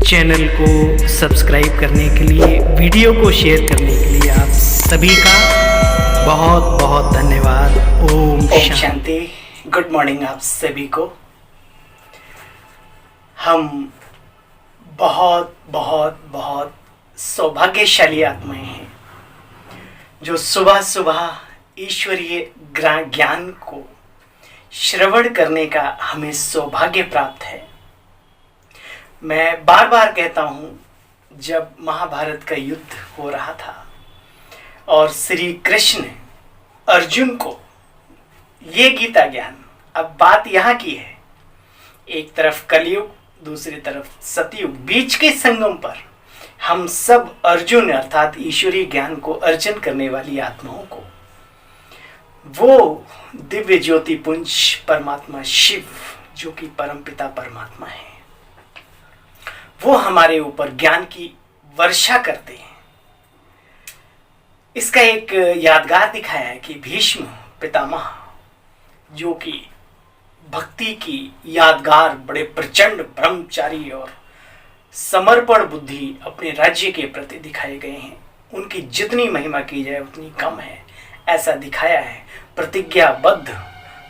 Channel को subscribe करने के लिए, वीडियो को शेयर करने के लिए आप सभी का बहुत बहुत धन्यवाद। ओम शांति। गुड मॉर्निंग आप सभी को। हम बहुत बहुत बहुत सौभाग्यशाली आत्माएं हैं जो सुबह सुबह ईश्वरीय ज्ञान को श्रवण करने का हमें सौभाग्य प्राप्त है। मैं बार बार कहता हूँ, जब महाभारत का युद्ध हो रहा था और श्री कृष्ण ने अर्जुन को ये गीता ज्ञान, अब बात यहाँ की है, एक तरफ कलयुग दूसरी तरफ सतयुग, बीच के संगम पर हम सब अर्जुन अर्थात ईश्वरीय ज्ञान को अर्जन करने वाली आत्माओं को वो दिव्य ज्योति पुंज परमात्मा शिव जो कि परमपिता परमात्मा है, वो हमारे ऊपर ज्ञान की वर्षा करते हैं। इसका एक यादगार दिखाया है कि भीष्म पितामह जो कि भक्ति की यादगार, बड़े प्रचंड ब्रह्मचारी और समर्पण बुद्धि अपने राज्य के प्रति दिखाए गए हैं, उनकी जितनी महिमा की जाए उतनी कम है, ऐसा दिखाया है। प्रतिज्ञाबद्ध,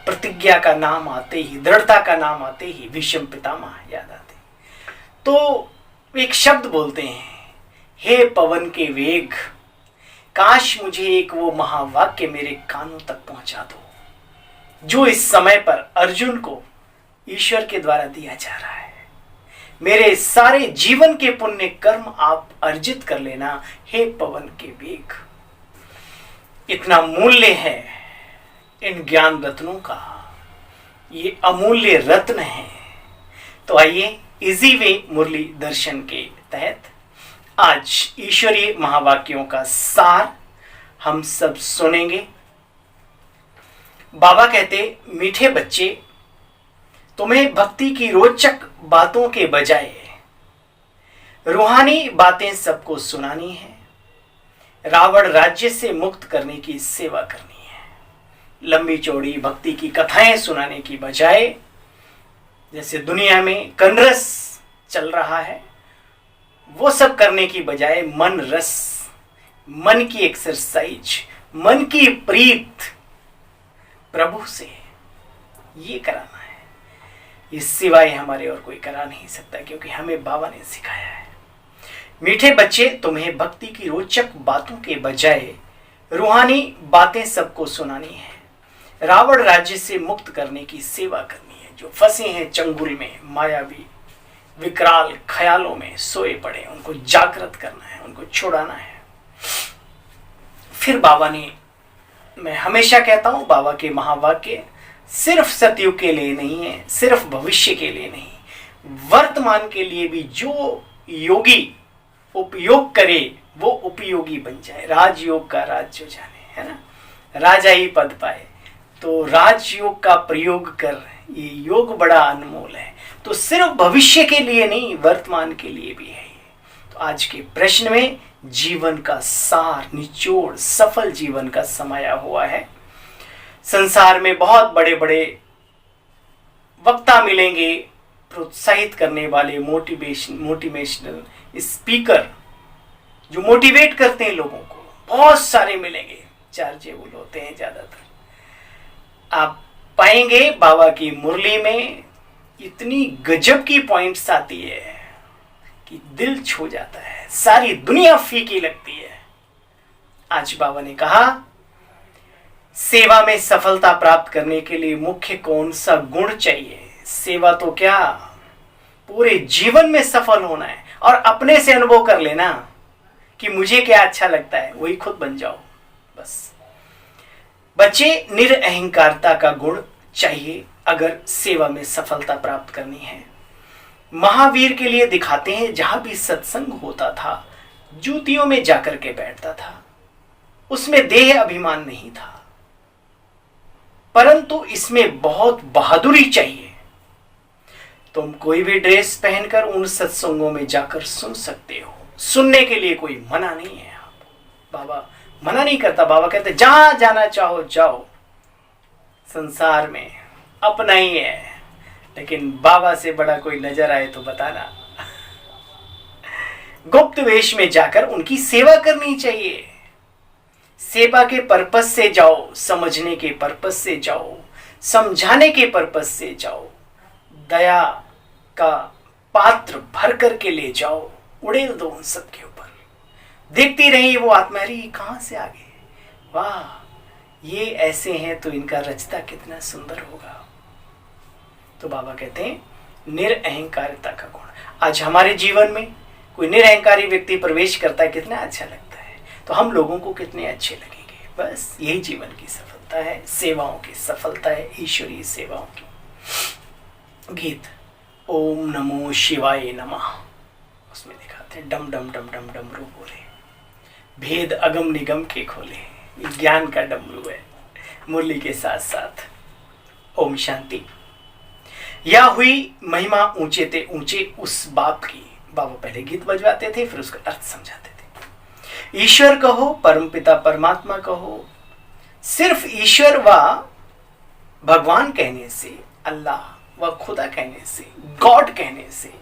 प्रतिज्ञा का नाम आते ही, दृढ़ता का नाम आते ही भीष्म पितामह याद आते। तो एक शब्द बोलते हैं, हे पवन के वेग, काश मुझे एक वो महावाक्य मेरे कानों तक पहुंचा दो जो इस समय पर अर्जुन को ईश्वर के द्वारा दिया जा रहा है। मेरे सारे जीवन के पुण्य कर्म आप अर्जित कर लेना, हे पवन के वेग। इतना मूल्य है इन ज्ञान रत्नों का, ये अमूल्य रत्न है। तो आइए इजी वे मुरली दर्शन के तहत आज ईश्वरीय महावाक्यों का सार हम सब सुनेंगे। बाबा कहते, मीठे बच्चे, तुम्हें भक्ति की रोचक बातों के बजाय रूहानी बातें सबको सुनानी है। रावण राज्य से मुक्त करने की सेवा करनी है। लंबी चौड़ी भक्ति की कथाएं सुनाने की बजाय, जैसे दुनिया में कनरस चल रहा है, वो सब करने की बजाय मन रस, मन की एक्सरसाइज, मन की प्रीत प्रभु से ये कराना है। इस सिवाय हमारे और कोई करा नहीं सकता, क्योंकि हमें बाबा ने सिखाया है। मीठे बच्चे, तुम्हें भक्ति की रोचक बातों के बजाय रूहानी बातें सबको सुनानी है। रावण राज्य से मुक्त करने की सेवा करनी है। जो फंसे हैं चंगुल में, मायावी विकराल ख्यालों में सोए पड़े, उनको जागृत करना है, उनको छुड़ाना है। फिर बाबा ने, मैं हमेशा कहता हूं, बाबा के महावाक्य सिर्फ सतयुग के लिए नहीं है, सिर्फ भविष्य के लिए नहीं, वर्तमान के लिए भी जो योगी उपयोग करे वो उपयोगी बन जाए। राजयोग का राज जो जाने, है ना, राजा ही पद पाए। तो राजयोग का प्रयोग कर, ये योग बड़ा अनमोल है। तो सिर्फ भविष्य के लिए नहीं, वर्तमान के लिए भी है ये। तो आज के प्रश्न में जीवन का सार, निचोड़, सफल जीवन का समाया हुआ है। संसार में बहुत बड़े बड़े वक्ता मिलेंगे, प्रोत्साहित करने वाले, मोटिवेशनल स्पीकर जो मोटिवेट करते हैं लोगों को, बहुत सारे मिलेंगे। चार्जेबल होते हैं ज्यादातर। आप पाएंगे बाबा की मुरली में इतनी गजब की पॉइंट्स आती है कि दिल छू जाता है, सारी दुनिया फीकी लगती है। आज बाबा ने कहा, सेवा में सफलता प्राप्त करने के लिए मुख्य कौन सा गुण चाहिए? सेवा तो क्या, पूरे जीवन में सफल होना है और अपने से अनुभव कर लेना कि मुझे क्या अच्छा लगता है, वही खुद बन जाओ बस। बच्चे, निरअहंकारता का गुण चाहिए अगर सेवा में सफलता प्राप्त करनी है। महावीर के लिए दिखाते हैं, जहां भी सत्संग होता था जूतियों में जाकर के बैठता था, उसमें देह अभिमान नहीं था, परंतु इसमें बहुत बहादुरी चाहिए। तुम कोई भी ड्रेस पहनकर उन सत्संगों में जाकर सुन सकते हो, सुनने के लिए कोई मना नहीं है। बाबा मना नहीं करता, बाबा कहते जहां जाना चाहो जाओ, संसार में अपना ही है, लेकिन बाबा से बड़ा कोई नजर आए तो बताना। गुप्त वेश में जाकर उनकी सेवा करनी चाहिए। सेवा के पर्पस से जाओ, समझने के पर्पस से जाओ, समझाने के पर्पस से जाओ, दया का पात्र भर करके ले जाओ, उड़ेल दो उन सबके ऊपर। देखती रही वो आत्मा, अरे कहां से आ गए, वाह ये ऐसे हैं तो इनका रचता कितना सुंदर होगा। तो बाबा कहते हैं निरअहंकारिता का गुण। आज हमारे जीवन में कोई निरअहंकारी व्यक्ति प्रवेश करता है, कितना अच्छा लगता है, तो हम लोगों को कितने अच्छे लगेंगे। बस यही जीवन की सफलता है, सेवाओं की सफलता है, ईश्वरीय सेवाओं की। गीत ओम नमो शिवाय नमः, उसमें दिखाते हैं डम डम डम डम डमरू बोले, भेद अगम निगम के खोले। ज्ञान का डमरू है, मुरली के साथ साथ। ओम शांति। या हुई महिमा ऊंचे ते ऊंचे उस बाप की। बाबा पहले गीत बजवाते थे, फिर उसका अर्थ समझाते थे। ईश्वर कहो, परमपिता परमात्मा कहो, सिर्फ ईश्वर व भगवान कहने से, अल्लाह व खुदा कहने से, गॉड कहने से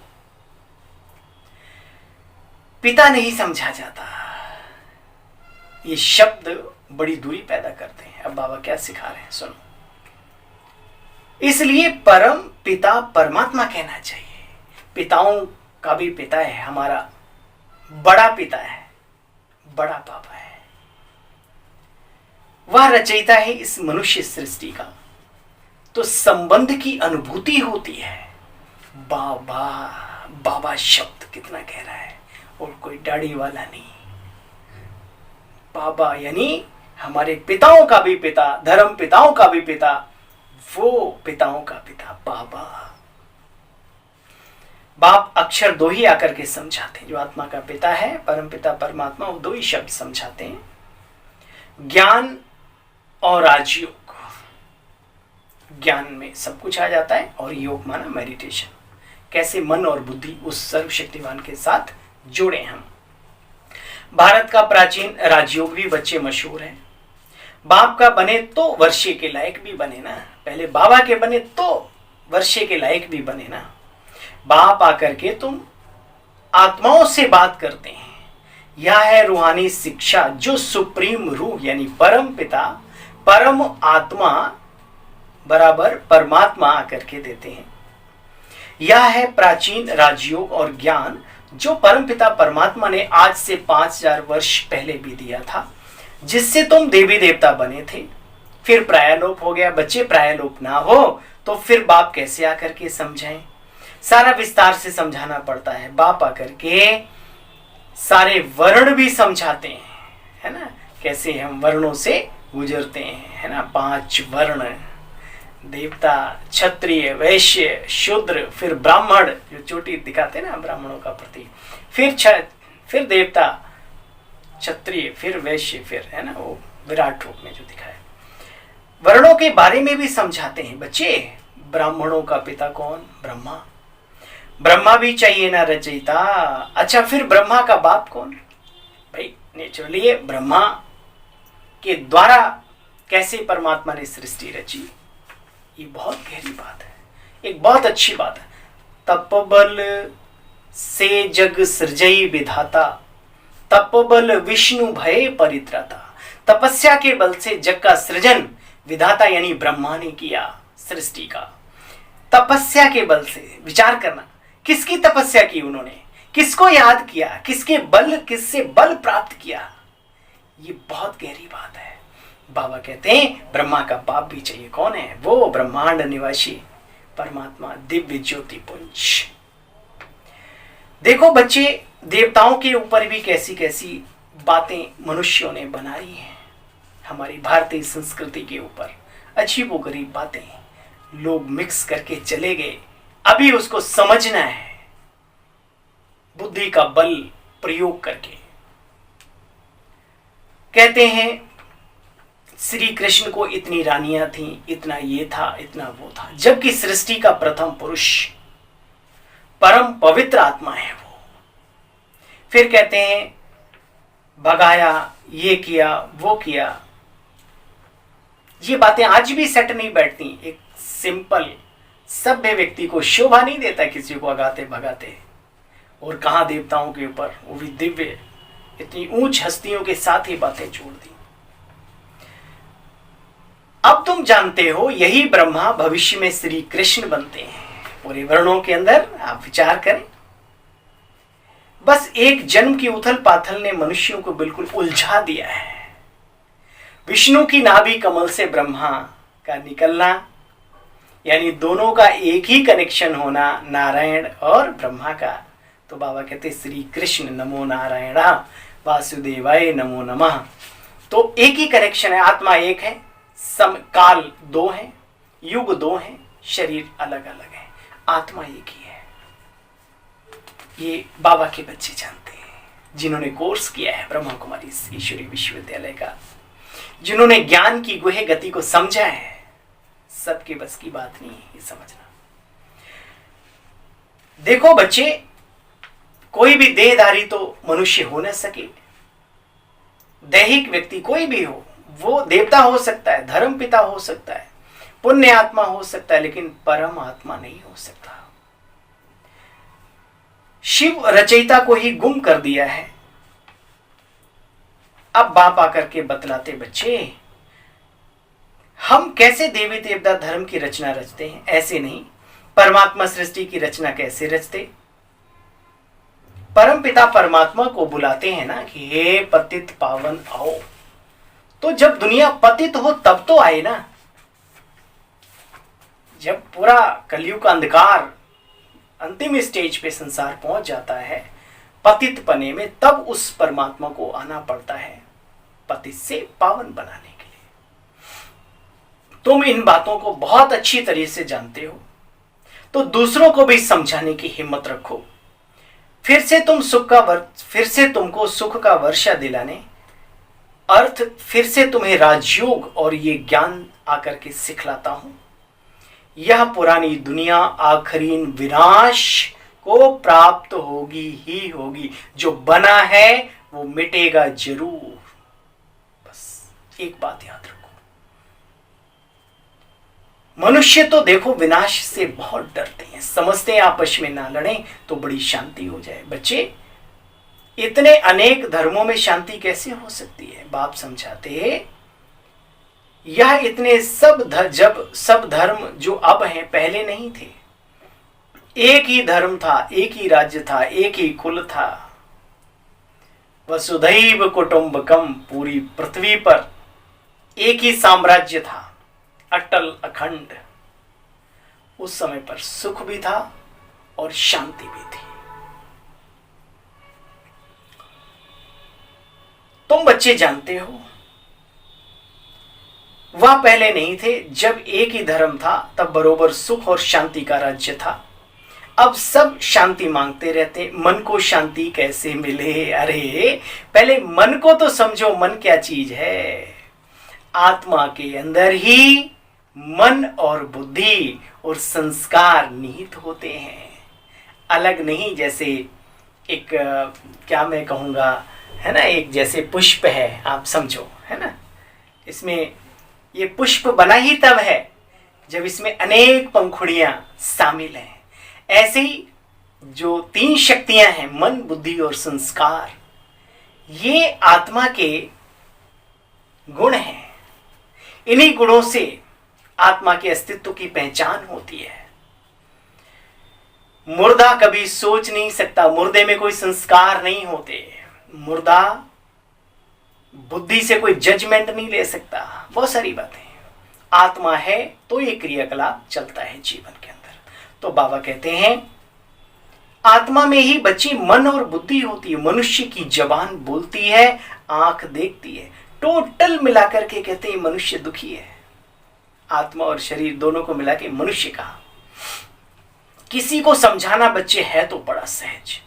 पिता नहीं समझा जाता। ये शब्द बड़ी दूरी पैदा करते हैं। अब बाबा क्या सिखा रहे हैं, सुनो। इसलिए परम पिता परमात्मा कहना चाहिए। पिताओं का भी पिता है, हमारा बड़ा पिता है, बड़ा पापा है। वह रचयिता है इस मनुष्य सृष्टि का, तो संबंध की अनुभूति होती है। बाबा, बाबा शब्द कितना गहरा है, और कोई दाढ़ी वाला नहीं। बाबा यानी हमारे पिताओं का भी पिता, धर्म पिताओं का भी पिता, वो पिताओं का पिता बाबा। बाप अक्षर दो ही आकर के समझाते हैं, जो आत्मा का पिता है परम पिता परमात्मा, वो दो ही शब्द समझाते हैं, ज्ञान और राजयोग। ज्ञान में सब कुछ आ जाता है, और योग माना मेडिटेशन, कैसे मन और बुद्धि उस सर्वशक्तिमान के साथ जोड़े हम। भारत का प्राचीन राजयोग भी बच्चे मशहूर हैं। बाप का बने तो वर्षे के लायक भी बने ना, पहले बाबा के बने तो वर्षे के लायक भी बने ना। बाप आकर के तुम आत्माओं से बात करते हैं। यह है रूहानी शिक्षा जो सुप्रीम रूह यानी परम पिता परम आत्मा बराबर परमात्मा आकर के देते हैं। यह है प्राचीन राजयोग और ज्ञान जो परमपिता परमात्मा ने आज से 5000 वर्ष पहले भी दिया था, जिससे तुम देवी देवता बने थे। फिर प्रायलोप हो गया। बच्चे प्रायलोप ना हो तो फिर बाप कैसे आकर के समझाएं? सारा विस्तार से समझाना पड़ता है। बाप आकर के सारे वर्ण भी समझाते हैं, है ना, कैसे हम वर्णों से गुजरते हैं, है ना। 5 वर्ण, देवता, क्षत्रिय, वैश्य, शूद्र, फिर ब्राह्मण, जो चोटी दिखाते हैं ना ब्राह्मणों का प्रतीक, फिर देवता, क्षत्रिय, फिर वैश्य, फिर है ना वो विराट रूप में जो दिखाया। वर्णों के बारे में भी समझाते हैं बच्चे। ब्राह्मणों का पिता कौन? ब्रह्मा। ब्रह्मा भी चाहिए ना रचयिता। अच्छा, फिर ब्रह्मा का बाप कौन? भाई नेचुरली ब्रह्मा के द्वारा कैसे परमात्मा ने सृष्टि रची, ये बहुत गहरी बात है, एक बहुत अच्छी बात है। तपबल से जग सृजई विधाता, तपबल विष्णु भय परित्राता। तपस्या के बल से जग का सृजन विधाता यानी ब्रह्मा ने किया, सृष्टि का। तपस्या के बल से, विचार करना, किसकी तपस्या की उन्होंने, किसको याद किया, किसके बल, किससे बल प्राप्त किया, ये बहुत गहरी बात है। बाबा कहते हैं ब्रह्मा का बाप भी चाहिए। कौन है वो? ब्रह्मांड निवासी परमात्मा, दिव्य ज्योति पुंज। देखो बच्चे, देवताओं के ऊपर भी कैसी कैसी बातें मनुष्यों ने बनाई हैं। हमारी भारतीय संस्कृति के ऊपर अजीब व गरीब बातें लोग मिक्स करके चले गए। अभी उसको समझना है बुद्धि का बल प्रयोग करके। कहते हैं श्री कृष्ण को इतनी रानियां थीं, इतना ये था, इतना वो था, जबकि सृष्टि का प्रथम पुरुष परम पवित्र आत्मा है वो। फिर कहते हैं भगाया, ये किया, वो किया। ये बातें आज भी सेट नहीं बैठती। एक सिंपल सभ्य व्यक्ति को शोभा नहीं देता किसी को भगाते भगाते। और कहाँ देवताओं के ऊपर, वो भी दिव्य, इतनी ऊंच हस्तियों के साथ ही बातें जोड़ दी। अब तुम जानते हो यही ब्रह्मा भविष्य में श्री कृष्ण बनते हैं। पूरे वर्णों के अंदर आप विचार करें, बस एक जन्म की उथल पाथल ने मनुष्यों को बिल्कुल उलझा दिया है। विष्णु की नाभि कमल से ब्रह्मा का निकलना, यानी दोनों का एक ही कनेक्शन होना, नारायण और ब्रह्मा का। तो बाबा कहते श्री कृष्ण नमो नारायण वासुदेवाय नमो नमः। तो एक ही कनेक्शन है, आत्मा एक है, काल दो है, युग दो है, शरीर अलग अलग है, आत्मा एक ही है। ये बाबा के बच्चे जानते हैं, जिन्होंने कोर्स किया है ब्रह्मा कुमारी ईश्वरी विश्वविद्यालय का, जिन्होंने ज्ञान की गुहे गति को समझा है। सबके बस की बात नहीं है ये समझना। देखो बच्चे, कोई भी देहधारी तो मनुष्य हो न सके। दैहिक व्यक्ति कोई भी हो, वो देवता हो सकता है, धर्म पिता हो सकता है, पुण्य आत्मा हो सकता है, लेकिन परम आत्मा नहीं हो सकता। शिव रचयिता को ही गुम कर दिया है। अब बाप आकर के बतलाते, बच्चे हम कैसे देवी देवता धर्म की रचना रचते हैं, ऐसे नहीं। परमात्मा सृष्टि की रचना कैसे रचते? परम पिता परमात्मा को बुलाते हैं ना कि हे पतित पावन आओ। तो जब दुनिया पतित हो तब तो आए ना। जब पूरा कलयुग का अंधकार अंतिम स्टेज पे संसार पहुंच जाता है पतित पने में, तब उस परमात्मा को आना पड़ता है पतित से पावन बनाने के लिए। तुम इन बातों को बहुत अच्छी तरह से जानते हो, तो दूसरों को भी समझाने की हिम्मत रखो। फिर से तुमको सुख का वर्षा दिलाने, अर्थ फिर से तुम्हें राजयोग और ये ज्ञान आकर के सिखलाता हूं। यह पुरानी दुनिया आखिरी विनाश को प्राप्त होगी ही होगी। जो बना है वो मिटेगा जरूर। बस एक बात याद रखो, मनुष्य तो देखो विनाश से बहुत डरते हैं, समझते हैं आपस में ना लड़ें तो बड़ी शांति हो जाए। बच्चे, इतने अनेक धर्मों में शांति कैसे हो सकती है? बाप समझाते हैं, यह इतने सब धर्म जो अब हैं पहले नहीं थे। एक ही धर्म था, एक ही राज्य था, एक ही कुल था। वसुधैव कुटुंबकम, पूरी पृथ्वी पर एक ही साम्राज्य था, अटल अखंड। उस समय पर सुख भी था और शांति भी थी। तुम बच्चे जानते हो, वह पहले नहीं थे। जब एक ही धर्म था तब बरोबर सुख और शांति का राज्य था। अब सब शांति मांगते रहते, मन को शांति कैसे मिले? अरे पहले मन को तो समझो, मन क्या चीज है। आत्मा के अंदर ही मन और बुद्धि और संस्कार निहित होते हैं, अलग नहीं। जैसे एक क्या मैं कहूँगा, है ना, एक जैसे पुष्प है, आप समझो, है ना। इसमें ये पुष्प बना ही तब है जब इसमें अनेक पंखुड़ियां शामिल हैं। ऐसे ही जो तीन शक्तियां हैं, मन बुद्धि और संस्कार, ये आत्मा के गुण हैं। इन्हीं गुणों से आत्मा के अस्तित्व की पहचान होती है। मुर्दा कभी सोच नहीं सकता, मुर्दे में कोई संस्कार नहीं होते। मुर्दा बुद्धि से कोई जजमेंट नहीं ले सकता, बहुत सारी बातें। आत्मा है तो ये क्रियाकलाप चलता है जीवन के अंदर। तो बाबा कहते हैं, आत्मा में ही बच्ची मन और बुद्धि होती है। मनुष्य की जबान बोलती है, आंख देखती है, टोटल मिलाकर के कहते हैं मनुष्य दुखी है। आत्मा और शरीर दोनों को मिला के मनुष्य कहा। किसी को समझाना बच्चे है तो बड़ा सहज,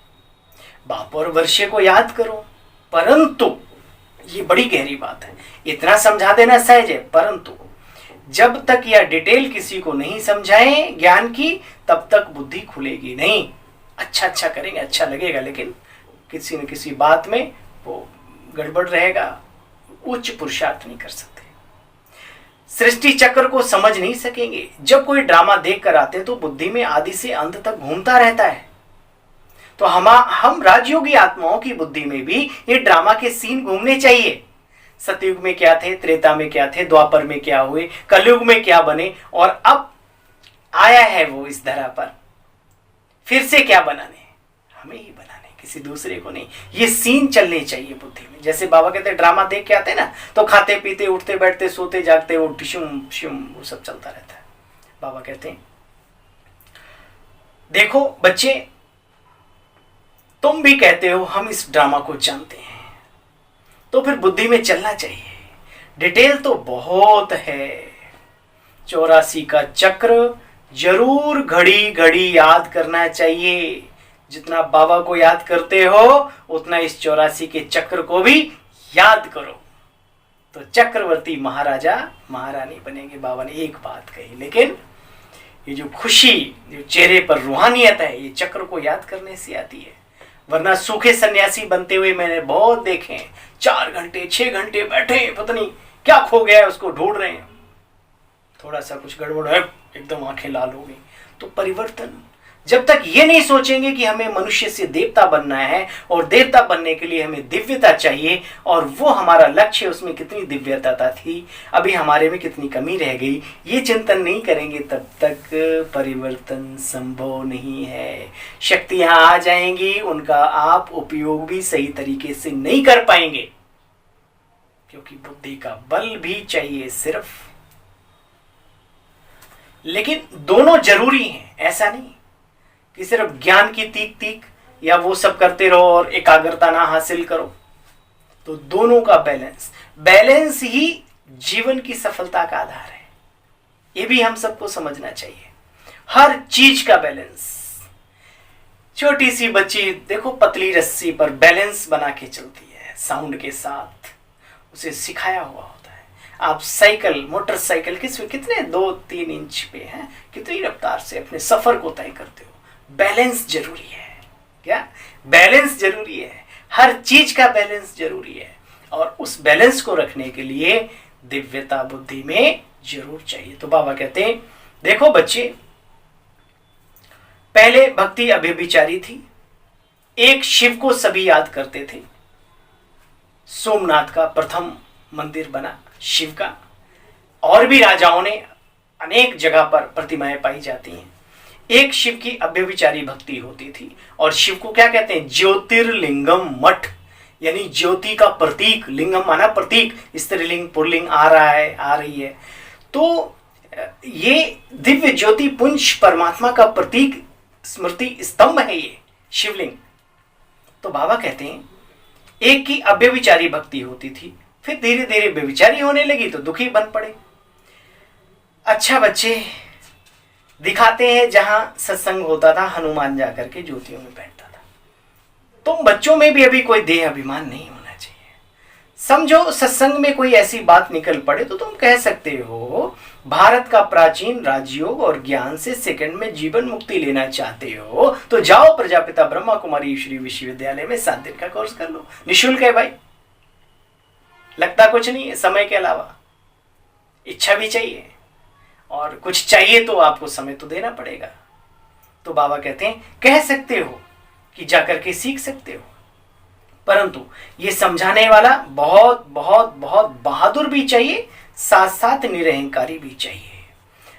बाप और वर्षे को याद करो, परंतु ये बड़ी गहरी बात है। इतना समझा देना सहज है, परंतु जब तक यह डिटेल किसी को नहीं समझाएं ज्ञान की, तब तक बुद्धि खुलेगी नहीं। अच्छा करेंगे, अच्छा लगेगा, लेकिन किसी न किसी बात में वो गड़बड़ रहेगा, उच्च पुरुषार्थ नहीं कर सकते, सृष्टि चक्र को समझ नहीं सकेंगे। जब कोई ड्रामा देख कर आते तो बुद्धि में आदि से अंत तक घूमता रहता है, तो हम राजयोगी आत्माओं की बुद्धि में भी ये ड्रामा के सीन घूमने चाहिए। सतयुग में क्या थे, त्रेता में क्या थे, द्वापर में क्या हुए, कलयुग में क्या बने, और अब आया है वो इस धरा पर फिर से क्या बनाने, हमें ही बनाने, किसी दूसरे को नहीं। ये सीन चलने चाहिए बुद्धि में। जैसे बाबा कहते हैं ड्रामा देख के आते हैं ना, तो खाते पीते उठते बैठते सोते जागते वो टिशुम शिशुम वो सब चलता रहता है। बाबा कहते हैं देखो बच्चे, तुम भी कहते हो हम इस ड्रामा को जानते हैं, तो फिर बुद्धि में चलना चाहिए। डिटेल तो बहुत है। 84 का चक्र जरूर घड़ी घड़ी याद करना चाहिए। जितना बाबा को याद करते हो उतना इस 84 के चक्र को भी याद करो, तो चक्रवर्ती महाराजा महारानी बनेंगे। बाबा ने एक बात कही, लेकिन ये जो खुशी, जो चेहरे पर रूहानियत है, ये चक्र को याद करने से आती है। वरना सूखे सन्यासी बनते हुए मैंने बहुत देखे, 4 घंटे 6 घंटे बैठे, पता नहीं क्या खो गया है उसको ढूंढ रहे हैं, थोड़ा सा कुछ गड़बड़ है एकदम आंखें लाल हो गई। तो परिवर्तन, जब तक ये नहीं सोचेंगे कि हमें मनुष्य से देवता बनना है और देवता बनने के लिए हमें दिव्यता चाहिए, और वो हमारा लक्ष्य, उसमें कितनी दिव्यता थी, अभी हमारे में कितनी कमी रह गई, ये चिंतन नहीं करेंगे, तब तक परिवर्तन संभव नहीं है। शक्तियां आ जाएंगी, उनका आप उपयोग भी सही तरीके से नहीं कर पाएंगे, क्योंकि बुद्धि का बल भी चाहिए सिर्फ। लेकिन दोनों जरूरी हैं, ऐसा नहीं कि सिर्फ ज्ञान की तीक तीक या वो सब करते रहो और एकाग्रता ना हासिल करो। तो दोनों का बैलेंस ही जीवन की सफलता का आधार है। ये भी हम सबको समझना चाहिए, हर चीज का बैलेंस। छोटी सी बच्ची देखो पतली रस्सी पर बैलेंस बना के चलती है, साउंड के साथ, उसे सिखाया हुआ होता है। आप साइकिल, मोटरसाइकिल कितने 2-3 इंच पे हैं, कितनी रफ्तार से अपने सफर को तय करते हो। बैलेंस जरूरी है। क्या बैलेंस जरूरी है, हर चीज का बैलेंस जरूरी है, और उस बैलेंस को रखने के लिए दिव्यता बुद्धि में जरूर चाहिए। तो बाबा कहते हैं देखो बच्चे, पहले भक्ति अव्यभिचारी थी, एक शिव को सभी याद करते थे। सोमनाथ का प्रथम मंदिर बना शिव का, और भी राजाओं ने अनेक जगह पर प्रतिमाएं पाई जाती हैं। एक शिव की अव्यभिचारी भक्ति होती थी, और शिव को क्या कहते हैं, ज्योतिर्लिंगम मठ, यानी ज्योति का प्रतीक। लिंगम माना प्रतीक, स्त्रीलिंग पुल्लिंग आ रहा है, आ रही है। तो ये दिव्य ज्योति पुंज परमात्मा का प्रतीक, स्मृति स्तंभ है ये शिवलिंग। तो बाबा कहते हैं एक की अव्यभिचारी भक्ति होती थी, फिर धीरे धीरे व्यभिचारी होने लगी तो दुखी बन पड़े। अच्छा बच्चे, दिखाते हैं जहां सत्संग होता था, हनुमान जाकर के ज्योतियों में बैठता था। तुम बच्चों में भी अभी कोई देह अभिमान नहीं होना चाहिए। समझो सत्संग में कोई ऐसी बात निकल पड़े तो तुम कह सकते हो भारत का प्राचीन राजयोग और ज्ञान से सेकंड में जीवन मुक्ति लेना चाहते हो तो जाओ प्रजापिता ब्रह्मा कुमारी ईश्वरी विश्वविद्यालय में 7 दिन का कोर्स कर लो, निःशुल्क है भाई, लगता कुछ नहीं है। समय के अलावा इच्छा भी चाहिए, और कुछ चाहिए तो आपको समय तो देना पड़ेगा। तो बाबा कहते हैं कह सकते हो कि जाकर के सीख सकते हो, परंतु ये समझाने वाला बहुत बहुत बहुत बहादुर भी चाहिए, साथ साथ निरहंकारी भी चाहिए,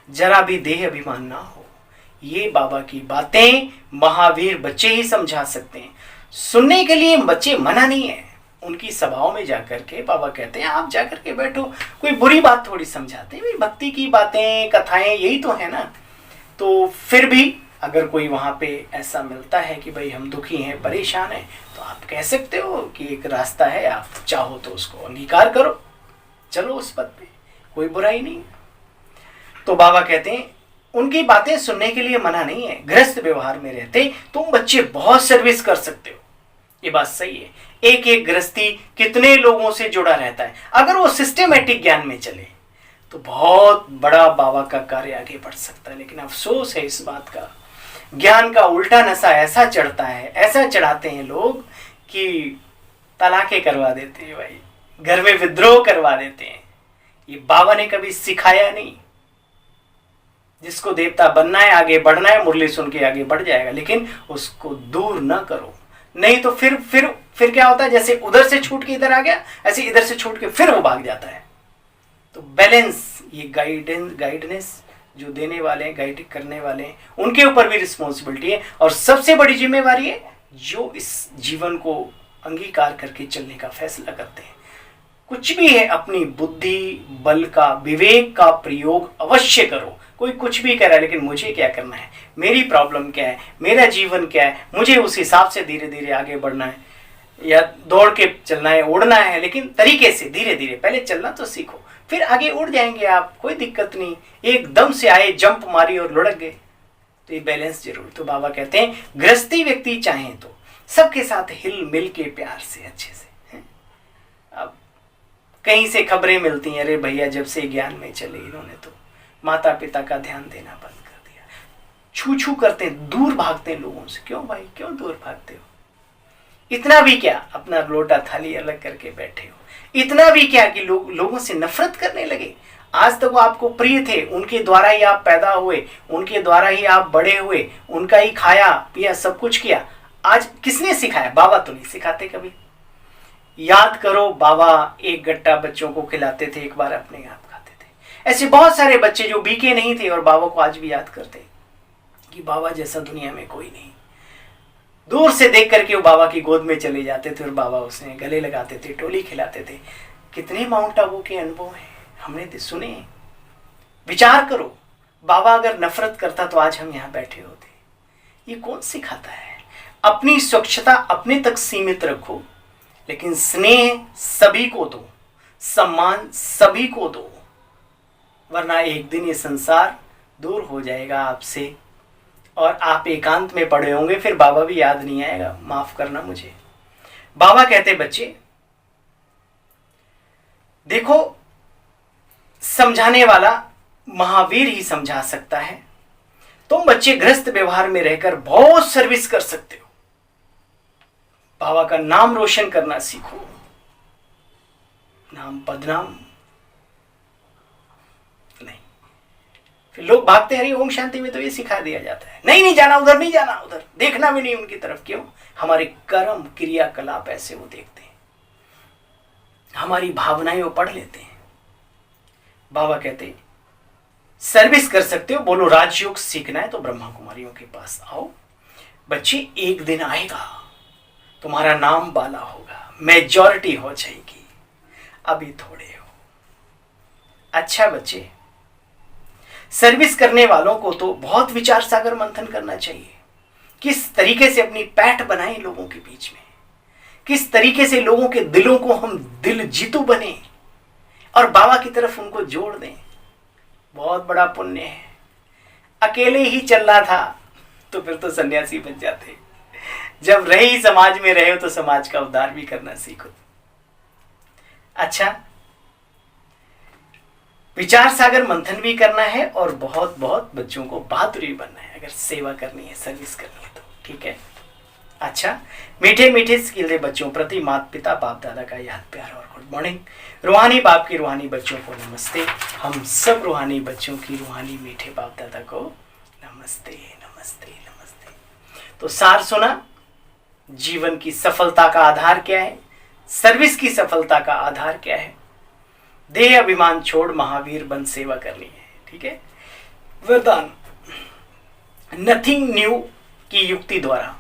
जरा भी देह अभिमान ना हो। ये बाबा की बातें महावीर बच्चे ही समझा सकते हैं। सुनने के लिए बच्चे मना नहीं है, उनकी सभाओं में जाकर के बाबा कहते हैं आप जाकर के बैठो, कोई बुरी बात थोड़ी समझाते हैं, भाई भक्ति की बातें कथाएं यही तो है ना। तो फिर भी अगर कोई वहाँ पे ऐसा मिलता है कि भाई हम दुखी हैं, परेशान हैं, तो आप कह सकते हो कि एक रास्ता है, आप चाहो तो उसको अंगीकार करो, चलो उस पद पे, कोई बुराई नहीं। तो बाबा कहते हैं उनकी बातें सुनने के लिए मना नहीं है। गृहस्थ व्यवहार में रहते तुम बच्चे बहुत सर्विस कर सकते हो, ये बात सही है। एक एक गृहस्थी कितने लोगों से जुड़ा रहता है, अगर वो सिस्टेमेटिक ज्ञान में चले तो बहुत बड़ा बाबा का कार्य आगे बढ़ सकता है। लेकिन अफसोस है इस बात का, ज्ञान का उल्टा नशा ऐसा चढ़ता है, ऐसा चढ़ाते हैं लोग कि तलाके करवा देते हैं भाई, घर में विद्रोह करवा देते हैं। ये बाबा ने कभी सिखाया नहीं। जिसको देवता बनना है, आगे बढ़ना है, मुरली सुन के आगे बढ़ जाएगा, लेकिन उसको दूर ना करो। नहीं तो फिर क्या होता है, जैसे उधर से छूट के इधर आ गया, ऐसे इधर से छूट के फिर वो भाग जाता है। तो बैलेंस, ये गाइडेंस जो देने वाले हैं, गाइड करने वाले हैं, उनके ऊपर भी रिस्पॉन्सिबिलिटी है। और सबसे बड़ी जिम्मेवारी है जो इस जीवन को अंगीकार करके चलने का फैसला करते हैं। कुछ भी है, अपनी बुद्धि बल का, विवेक का प्रयोग अवश्य करो। कोई कुछ भी कह रहा है, लेकिन मुझे क्या करना है, मेरी प्रॉब्लम क्या है, मेरा जीवन क्या है, मुझे उस हिसाब से धीरे धीरे आगे बढ़ना है, या दौड़ के चलना है, उड़ना है, लेकिन तरीके से धीरे धीरे। पहले चलना तो सीखो, फिर आगे उड़ जाएंगे आप, कोई दिक्कत नहीं। एकदम से आए, जंप मारी और लुढ़क गए, तो ये बैलेंस जरूर। तो बाबा कहते हैं गृहस्थी व्यक्ति चाहे तो सबके साथ हिल मिल के प्यार से अच्छे से है? अब कहीं से खबरें मिलती हैं, अरे भैया जब से ज्ञान में चले इन्होंने तो माता पिता का ध्यान देना बंद कर दिया, छू छू करते हैं, दूर भागते हैं लोगों से। क्यों भाई, क्यों दूर भागते हो? इतना भी क्या, अपना लोटा थाली अलग करके बैठे हो? इतना भी क्या कि लोगों से नफरत करने लगे? आज तक वो आपको प्रिय थे, उनके द्वारा ही आप पैदा हुए, उनके द्वारा ही आप बड़े हुए, उनका ही खाया पिया सब कुछ किया। आज किसने सिखाया? बाबा तो नहीं सिखाते कभी। याद करो, बाबा एक गट्टा बच्चों को खिलाते थे, एक बार अपने आप खाते थे। ऐसे बहुत सारे बच्चे जो बीके नहीं थे और बाबा को आज भी याद करते कि बाबा जैसा दुनिया में कोई नहीं। दूर से देख करके वो बाबा की गोद में चले जाते थे और बाबा उसने गले लगाते थे, टोली खिलाते थे। कितने माउंट आबू के अनुभव हैं, हमने तो सुने। विचार करो, बाबा अगर नफरत करता तो आज हम यहाँ बैठे होते। ये कौन सिखाता है? अपनी स्वच्छता अपने तक सीमित रखो, लेकिन स्नेह सभी को दो, सम्मान सभी को दो, वरना एक दिन ये संसार दूर हो जाएगा आपसे और आप एकांत में पड़े होंगे, फिर बाबा भी याद नहीं आएगा। माफ करना मुझे। बाबा कहते बच्चे देखो, समझाने वाला महावीर ही समझा सकता है। तुम बच्चे गृहस्थ व्यवहार में रहकर बहुत सर्विस कर सकते हो। बाबा का नाम रोशन करना सीखो, नाम बदनाम नहीं। फिर लोग भागते हैं, ओम शांति में तो ये सिखा दिया जाता है, नहीं जाना उधर, नहीं जाना उधर, देखना भी नहीं उनकी तरफ। क्यों? हमारे कर्म क्रियाकलाप ऐसे वो देखते हैं, हमारी भावनाएं वो पढ़ लेते हैं। बाबा कहते सर्विस कर सकते हो। बोलो राजयोग सीखना है तो ब्रह्मा कुमारियों के पास आओ। बच्चे एक दिन आएगा, तुम्हारा नाम बाला होगा, मेजॉरिटी हो जाएगी, अभी थोड़े हो। अच्छा बच्चे, सर्विस करने वालों को तो बहुत विचार सागर मंथन करना चाहिए। किस तरीके से अपनी पैठ बनाएं लोगों के बीच में, किस तरीके से लोगों के दिलों को हम दिल जीतू बने और बाबा की तरफ उनको जोड़ दें। बहुत बड़ा पुण्य है। अकेले ही चल रहा था तो फिर तो सन्यासी बन जाते। जब रहे समाज में रहे हो तो समाज का उद्धार भी करना सीखो। अच्छा, विचार सागर मंथन भी करना है और बहुत बहुत बच्चों को बहादुरी बनना है। अगर सेवा करनी है, सर्विस करनी है तो ठीक है। अच्छा, मीठे मीठे स्किल्ड बच्चों प्रति माता पिता बाप दादा का याद प्यार और गुड मॉर्निंग। रूहानी बाप की रूहानी बच्चों को नमस्ते। हम सब रूहानी बच्चों की रूहानी मीठे बाप दादा को नमस्ते नमस्ते नमस्ते। तो सार सुना, जीवन की सफलता का आधार क्या है, सर्विस की सफलता का आधार क्या है। देह अभिमान छोड़ महावीर बन सेवा करनी है। ठीक है। वरदान, नथिंग न्यू की युक्ति द्वारा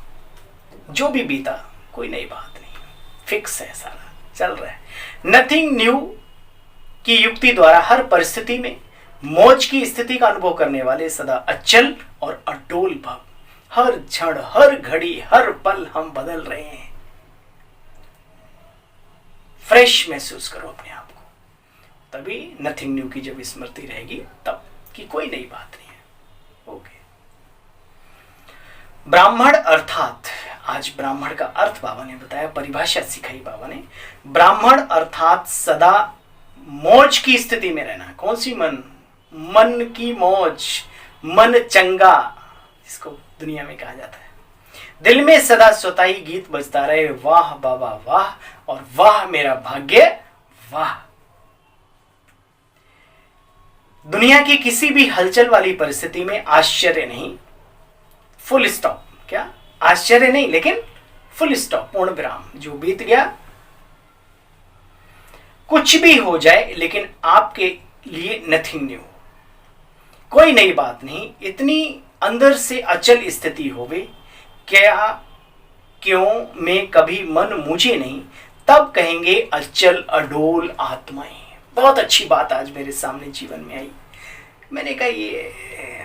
जो भी बीता कोई नई बात नहीं, फिक्स है, सारा चल रहा है। नथिंग न्यू की युक्ति द्वारा हर परिस्थिति में मौज की स्थिति का अनुभव करने वाले सदा अचल और अटोल भाव। हर क्षण, हर घड़ी, हर पल हम बदल रहे हैं। फ्रेश महसूस करो अपने आप को, तभी नथिंग न्यू की जब स्मृति रहेगी तब कि कोई नई बात नहीं है। ओके। ब्राह्मण अर्थात, आज ब्राह्मण का अर्थ बाबा ने बताया, परिभाषा सिखाई बाबा ने। ब्राह्मण अर्थात सदा मौज की स्थिति में रहना। कौन सी मन? मन की मौज, मन चंगा जिसको दुनिया में कहा जाता है। दिल में सदा स्वताही गीत बजता रहे, वाह बाबा वाह और वाह मेरा भाग्य वाह। दुनिया की किसी भी हलचल वाली परिस्थिति में आश्चर्य नहीं, फुल स्टॉप। क्या आश्चर्य नहीं, लेकिन फुल स्टॉप, पूर्ण विराम। जो बीत गया, कुछ भी हो जाए, लेकिन आपके लिए नथिंग न्यू, कोई नई बात नहीं। इतनी अंदर से अचल स्थिति होवे, क्या क्यों में कभी मन मुझे नहीं, तब कहेंगे अचल अडोल आत्माएं। बहुत अच्छी बात आज मेरे सामने जीवन में आई। मैंने कहा ये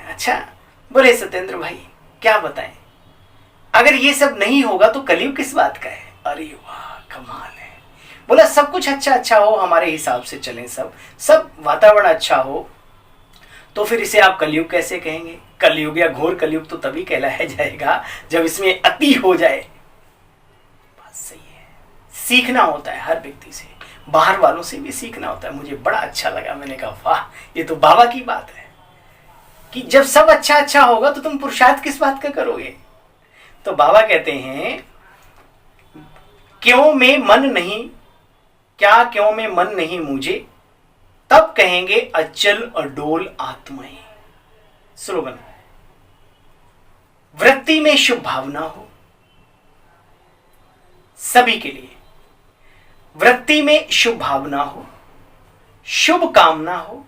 अच्छा। बोले सत्येंद्र भाई क्या बताएं, अगर ये सब नहीं होगा तो कलयुग किस बात का है? अरे वाह, कमाल है। बोला सब कुछ अच्छा अच्छा हो, हमारे हिसाब से चलें, सब वातावरण अच्छा हो, तो फिर इसे आप कलयुग कैसे कहेंगे? कलयुग या घोर कलयुग तो तभी कहलाया जाएगा जब इसमें अति हो जाए। बात सही है, सीखना होता है हर व्यक्ति से, बाहर वालों से भी सीखना होता है। मुझे बड़ा अच्छा लगा, मैंने कहा वाह, ये तो बाबा की बात है कि जब सब अच्छा अच्छा होगा तो तुम पुरुषार्थ किस बात का करोगे? तो बाबा कहते हैं क्यों में मन नहीं, क्या क्यों में मन नहीं मुझे, तब कहेंगे अचल अडोल आत्माएं। स्लोगन, वृत्ति में शुभ भावना हो सभी के लिए, वृत्ति में शुभ भावना हो, शुभ कामना हो,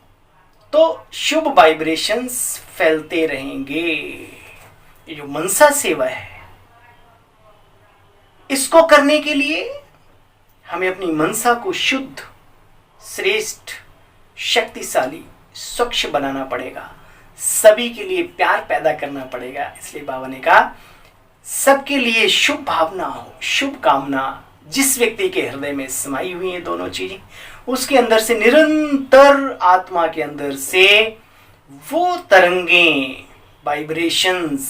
तो शुभ वाइब्रेशंस फैलते रहेंगे। ये जो मनसा सेवा है, इसको करने के लिए हमें अपनी मनसा को शुद्ध, श्रेष्ठ, शक्तिशाली, स्वच्छ बनाना पड़ेगा, सभी के लिए प्यार पैदा करना पड़ेगा। इसलिए बाबा ने कहा सबके लिए शुभ भावना हो, शुभ कामना। जिस व्यक्ति के हृदय में समाई हुई है दोनों चीजें, उसके अंदर से निरंतर आत्मा के अंदर से वो तरंगें, वाइब्रेशंस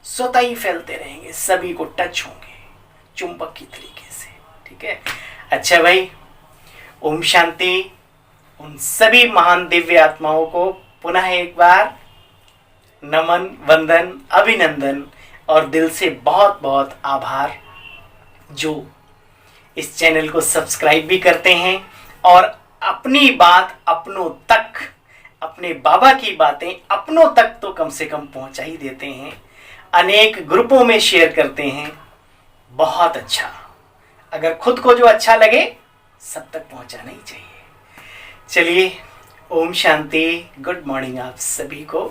स्वतः ही फैलते रहेंगे, सभी को टच होंगे चुंबक की तरीके से। ठीक है, अच्छा भाई, ओम शांति। उन सभी महान दिव्य आत्माओं को पुनः एक बार नमन, वंदन, अभिनंदन और दिल से बहुत बहुत आभार, जो इस चैनल को सब्सक्राइब भी करते हैं और अपनी बात अपनों तक, अपने बाबा की बातें अपनों तक तो कम से कम पहुंचा ही देते हैं, अनेक ग्रुपों में शेयर करते हैं। बहुत अच्छा, अगर खुद को जो अच्छा लगे सब तक पहुंचाना ही चाहिए। चलिए, ओम शांति, गुड मॉर्निंग आप सभी को।